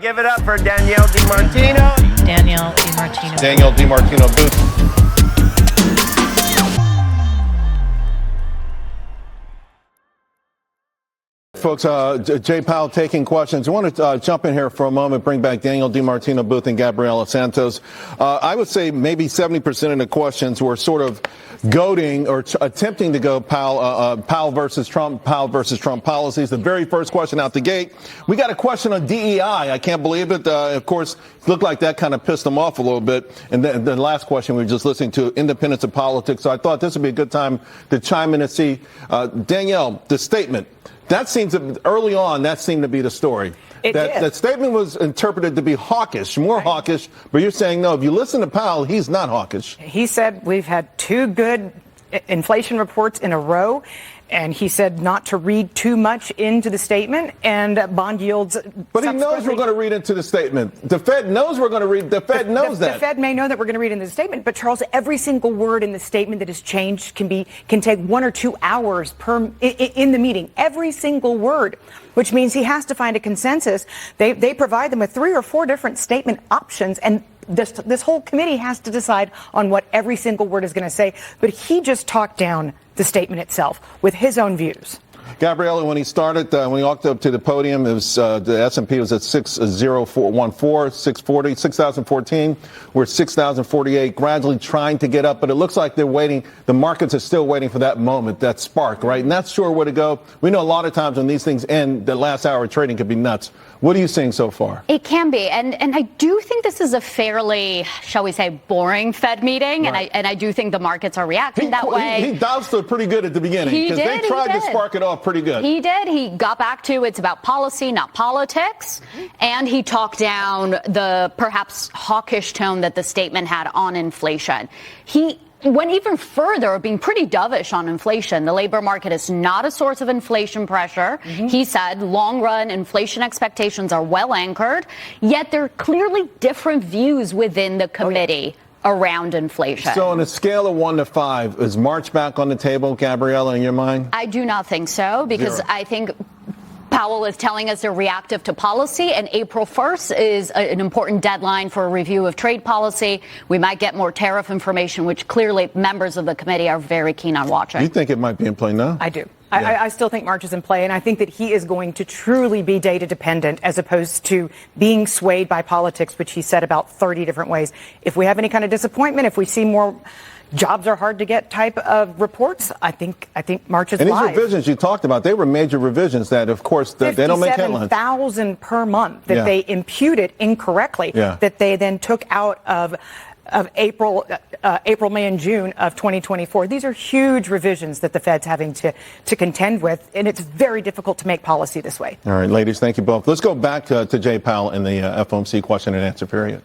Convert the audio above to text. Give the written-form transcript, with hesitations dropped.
Give it up for Danielle DiMartino. Danielle DiMartino. Danielle DiMartino booth. Folks, Jay Powell taking questions. I want to jump in here for a moment, bring back Danielle DiMartino Booth and Gabriela Santos. I would say maybe 70% of the questions were sort of goading or attempting to go Powell versus Trump policies. The very first question out the gate, we got a question on DEI. I can't believe it. Of course, it looked like that kind of pissed them off a little bit. And then the last question we were just listening to, independence of politics. So I thought this would be a good time to chime in and see, Danielle, the statement. That seems early on, that seemed to be the story. That statement was interpreted to be hawkish, more hawkish. But you're saying, no, if you listen to Powell, he's not hawkish. He said we've had two good inflation reports in a row. And he said not to read too much into the statement, and bond yields. But he knows we're going to read into the statement. The Fed knows we're going to read. The Fed knows that. The Fed may know that we're going to read into the statement, but Charles, every single word in the statement that is changed can take 1 or 2 hours in the meeting. Every single word, which means he has to find a consensus. They provide them with 3 or 4 different statement options, and this whole committee has to decide on what every single word is going to say. But he just talked down the statement itself with his own views. Gabriella, when he started, when he walked up to the podium, it was the S&P was at 6,014, 640, 6,014. We're at 6,048, gradually trying to get up, but it looks like they're waiting. The markets are still waiting for that moment, that spark, right? Not sure where to go. We know a lot of times when these things end, the last hour of trading could be nuts. What are you seeing so far? It can be. And I do think this is a fairly, shall we say, boring Fed meeting. Right. And I do think the markets are reacting that way. He doused it pretty good at the beginning because they tried to spark it off pretty good. He did. He got back to it's about policy, not politics. And he talked down the perhaps hawkish tone that the statement had on inflation. He went even further, being pretty dovish on inflation. The labor market is not a source of inflation pressure. He said long-run inflation expectations are well anchored, yet there are clearly different views within the committee around inflation. So on a scale of 1 to 5, is March back on the table, Gabriella, in your mind? I do not think so, because 0. I think Powell is telling us they're reactive to policy, and April 1st is an important deadline for a review of trade policy. We might get more tariff information, which clearly members of the committee are very keen on watching. You think it might be in play now? I do. Yeah. I still think March is in play, and I think that he is going to truly be data dependent as opposed to being swayed by politics, which he said about 30 different ways. If we have any kind of disappointment, if we see more jobs are hard to get type of reports, I think March is live. And these revisions you talked about, they were major revisions that, of course, they don't make headlines. 57,000 per month that they imputed incorrectly, that they then took out of April, May, and June of 2024. These are huge revisions that the Fed's having to contend with, and it's very difficult to make policy this way. All right, ladies, thank you both. Let's go back to Jay Powell in the FOMC question and answer period.